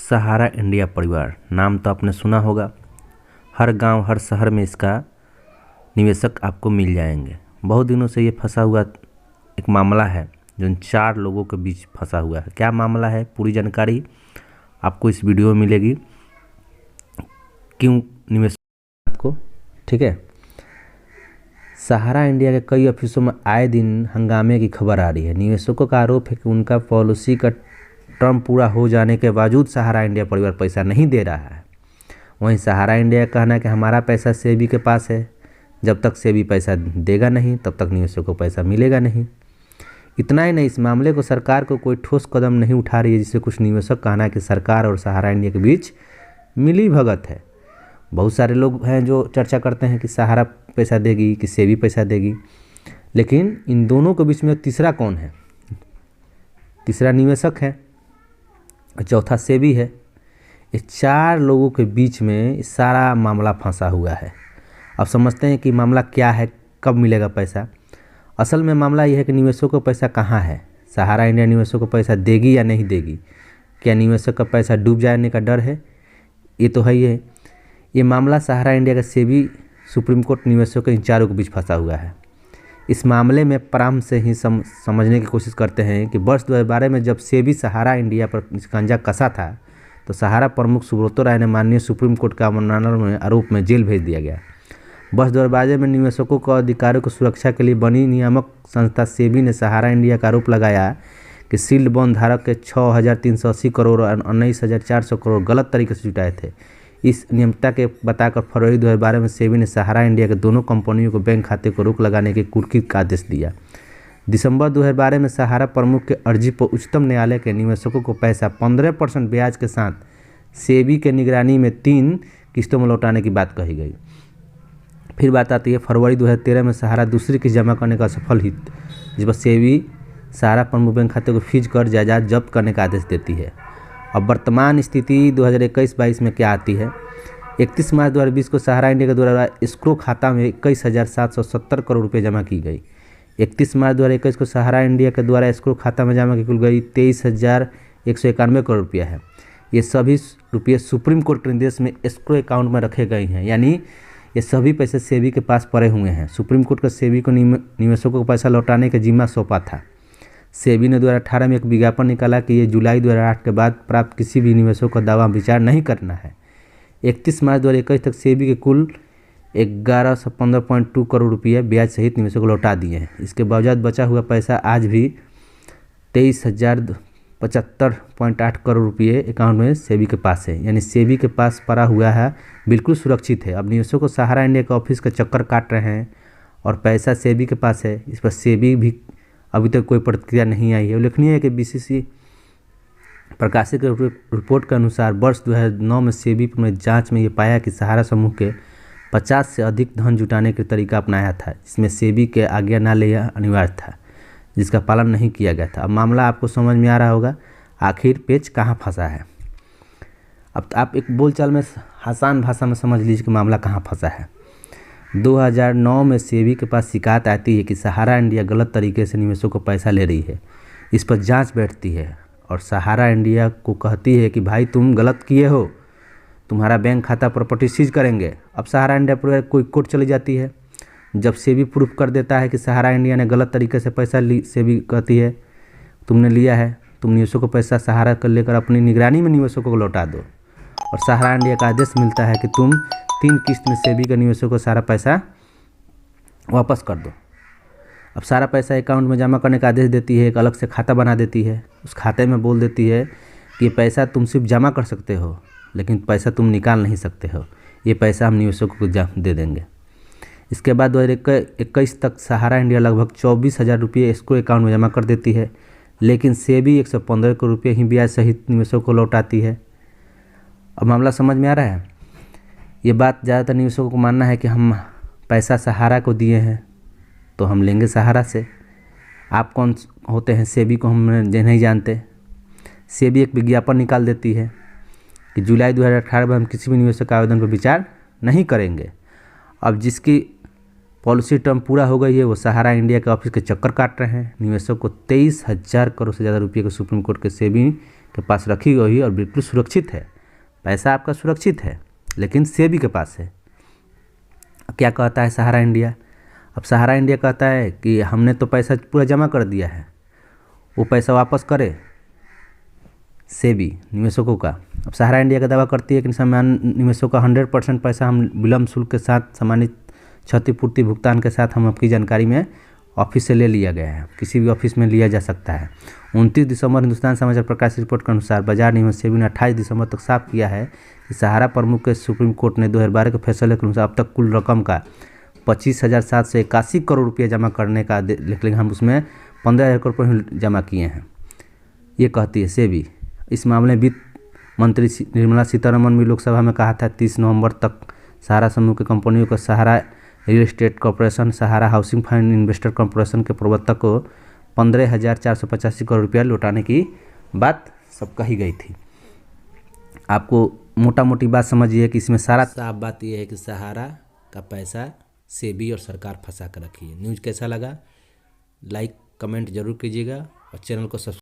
सहारा India परिवार नाम तो आपने सुना होगा। हर गांव हर शहर में इसका निवेशक आपको मिल जाएंगे। बहुत दिनों से ये फंसा हुआ एक मामला है जो 4 लोगों के बीच फंसा हुआ है। क्या मामला है, पूरी जानकारी आपको इस वीडियो में मिलेगी। क्यों निवेशक को, ठीक है। सहारा इंडिया के कई ऑफिसों में आए दिन हंगामे की खबर आ रही है। निवेशकों का आरोप है कि उनका पॉलिसी का टर्म पूरा हो जाने के बावजूद सहारा इंडिया परिवार पैसा नहीं दे रहा है। वहीं सहारा इंडिया का कहना है कि हमारा पैसा सेबी के पास है, जब तक सेबी पैसा देगा नहीं तब तक निवेशकों को पैसा मिलेगा नहीं। इतना ही नहीं, इस मामले को सरकार को कोई ठोस कदम नहीं उठा रही है, जिससे कुछ निवेशक कहना है कि सरकार और सहारा इंडिया के बीच मिली भगत है। बहुत सारे लोग हैं जो चर्चा करते हैं कि सहारा पैसा देगी कि सेबी पैसा देगी, लेकिन इन दोनों के बीच में तीसरा कौन है? तीसरा निवेशक है, चौथा सेबी है। ये 4 लोगों के बीच में सारा मामला फंसा हुआ है। अब समझते हैं कि मामला क्या है, कब मिलेगा पैसा। असल में मामला यह है कि निवेशकों को पैसा कहाँ है। सहारा इंडिया निवेशकों को पैसा देगी या नहीं देगी? क्या निवेशक का पैसा डूब जाने का डर है? ये तो है ही है। ये मामला सहारा इंडिया का सेबी सुप्रीम कोर्ट निवेशकों के इन चारों के बीच फंसा हुआ है। इस मामले में प्रारंभ से ही समझने की कोशिश करते हैं कि वर्ष 2012 में जब सेबी सहारा इंडिया पर शिकंजा कसा था तो सहारा प्रमुख सुब्रतो राय ने माननीय सुप्रीम कोर्ट का अवमानना में आरोप में जेल भेज दिया गया। वर्ष 2012 में निवेशकों को अधिकारों की सुरक्षा के लिए बनी नियामक संस्था सेबी ने सहारा इंडिया का आरोप लगाया कि सील्ड बॉन्ड धारक के 6,380 करोड़ और 19,400 करोड़ गलत तरीके से जुटाए थे। इस नियमितता के बताकर फरवरी 2012 में सेबी ने सहारा इंडिया के दोनों कंपनियों को बैंक खाते को रोक लगाने के कुर्की का आदेश दिया। दिसंबर 2012 में सहारा प्रमुख के अर्जी पर उच्चतम न्यायालय के निवेशकों को पैसा 15% ब्याज के साथ सेबी के निगरानी में 3 किस्तों में लौटाने की बात कही गई। फिर बात आती है फरवरी 2013 में सहारा दूसरी किस्त जमा करने का सफल हित, जिस पर सेबी सहारा प्रमुख बैंक खाते को फ्रीज कर जायदाद जब्त करने का आदेश देती है। अब वर्तमान स्थिति 2021-22 में क्या आती है? 31 मार्च 2020 को सहारा इंडिया के द्वारा एस्क्रो खाता में 21,770 करोड़ रुपये जमा की गई। 31 मार्च 2021 को सहारा इंडिया के द्वारा एस्क्रो खाता में जमा की कुल गई 23,191 करोड़ रुपया है। ये सभी रुपये सुप्रीम कोर्ट के निर्देश में एस्क्रो अकाउंट में रखे गए हैं, यानी ये सभी पैसे सेबी के पास पड़े हुए हैं। सुप्रीम कोर्ट का सेबी को निवेशकों को पैसा लौटाने का जिम्मा सौंपा था। सेबी ने 2018 में एक विज्ञापन निकाला कि ये जुलाई 2008 के बाद प्राप्त किसी भी निवेशक का दावा विचार नहीं करना है। 31 मार्च 2021 तक सेबी के कुल 1115.2 करोड़ रुपये ब्याज सहित निवेशकों को लौटा दिए हैं। इसके बावजूद बचा हुआ पैसा आज भी 23,075.8 करोड़ रुपये अकाउंट में सेबी के पास है, यानी सेबी के पास पड़ा हुआ है, बिल्कुल सुरक्षित है। अब निवेशकों को सहारा इंडिया के ऑफिस का चक्कर काट रहे हैं और पैसा सेबी के पास है। इस पर सेबी भी अभी तक कोई प्रतिक्रिया नहीं आई है। उल्लेखनीय है कि बीसीसी प्रकाशित रिपोर्ट के अनुसार वर्ष 2009 में सेबी में जांच में ये पाया कि सहारा समूह के 50 से अधिक धन जुटाने के तरीका अपनाया था, जिसमें सेबी के आज्ञा न लेना अनिवार्य था, जिसका पालन नहीं किया गया था। अब मामला आपको समझ में आ रहा होगा आखिर पेच कहाँ फंसा है। अब आप एक बोलचाल में आसान भाषा में समझ लीजिए कि मामला कहाँ फंसा है। 2009 में सेबी के पास शिकायत आती है कि सहारा इंडिया गलत तरीके से निवेशकों को पैसा ले रही है। इस पर जांच बैठती है और सहारा इंडिया को कहती है कि भाई तुम गलत किए हो, तुम्हारा बैंक खाता प्रॉपर्टी सीज करेंगे। अब सहारा इंडिया पर कोई कोर्ट चली जाती है। जब सेबी प्रूफ कर देता है कि सहारा इंडिया ने गलत तरीके से पैसा सेबी कहती है तुमने लिया है, तुम निवेशकों को पैसा सहारा कर लेकर अपनी निगरानी में निवेशकों को लौटा दो। और सहारा इंडिया का आदेश मिलता है कि तुम 3 किस्त में सेबी के निवेशकों को सारा पैसा वापस कर दो। अब सारा पैसा अकाउंट में जमा करने का आदेश देती है, एक अलग से खाता बना देती है। उस खाते में बोल देती है कि ये पैसा तुम सिर्फ जमा कर सकते हो, लेकिन पैसा तुम निकाल नहीं सकते हो, ये पैसा हम निवेशकों को दे देंगे। इसके बाद 2021 तक सहारा इंडिया लगभग 24,000 रुपये एस्क्रो अकाउंट में जमा कर देती है, लेकिन सेबी 115 करोड़ रुपये ही ब्याज सहित निवेशकों को लौटाती है। अब मामला समझ में आ रहा है। ये बात ज़्यादातर निवेशकों को मानना है कि हम पैसा सहारा को दिए हैं तो हम लेंगे सहारा से। आप कौन होते हैं सेबी को हम नहीं जानते। सेबी एक विज्ञापन निकाल देती है कि जुलाई 2018 में हम किसी भी निवेशक आवेदन पर विचार नहीं करेंगे। अब जिसकी पॉलिसी टर्म पूरा हो गई है वो सहारा इंडिया के ऑफिस के चक्कर काट रहे हैं। निवेशक को 23,000 करोड़ से ज़्यादा रुपये के सुप्रीम कोर्ट के सेबी के पास रखी गई और बिल्कुल सुरक्षित है, पैसा आपका सुरक्षित है, लेकिन सेबी के पास है। क्या कहता है सहारा इंडिया? अब सहारा इंडिया कहता है कि हमने तो पैसा पूरा जमा कर दिया है, वो पैसा वापस करे सेबी निवेशकों का। अब सहारा इंडिया का दावा करती है कि सामान्य निवेशकों का 100% पैसा हम विलम्ब शुल्क के साथ सामान्य क्षतिपूर्ति भुगतान के साथ हम आपकी जानकारी में ऑफिस से ले लिया गया है, किसी भी ऑफिस में लिया जा सकता है। 29 दिसंबर हिंदुस्तान समाचार प्रकाशित रिपोर्ट के अनुसार बाजार निगम सेबी ने 28 दिसंबर तक साफ किया है कि सहारा प्रमुख के सुप्रीम कोर्ट ने 2012 के फैसले के अनुसार अब तक कुल रकम का 25,781 करोड़ रुपये जमा करने का, लेकिन हम उसमें 15,000 करोड़ रुपये जमा किए हैं, ये कहती है सेबी। इस मामले में वित्त मंत्री निर्मला सीतारमण भी लोकसभा में कहा था 30 नवंबर तक सहारा समूह की कंपनियों को सहारा रियल एस्टेट कॉरपोरेशन, सहारा हाउसिंग फाइनेंस इन्वेस्टर कॉरपोरेशन के प्रबंधक को 15,485 करोड़ रुपया लौटाने की बात सब कही गई थी। आपको मोटा मोटी बात समझिए कि इसमें सारा साफ बात यह है कि सहारा का पैसा सेबी और सरकार फंसा कर रखी है। न्यूज़ कैसा लगा? लाइक कमेंट जरूर कीजिएगा और चैनल को सब्सक्राइब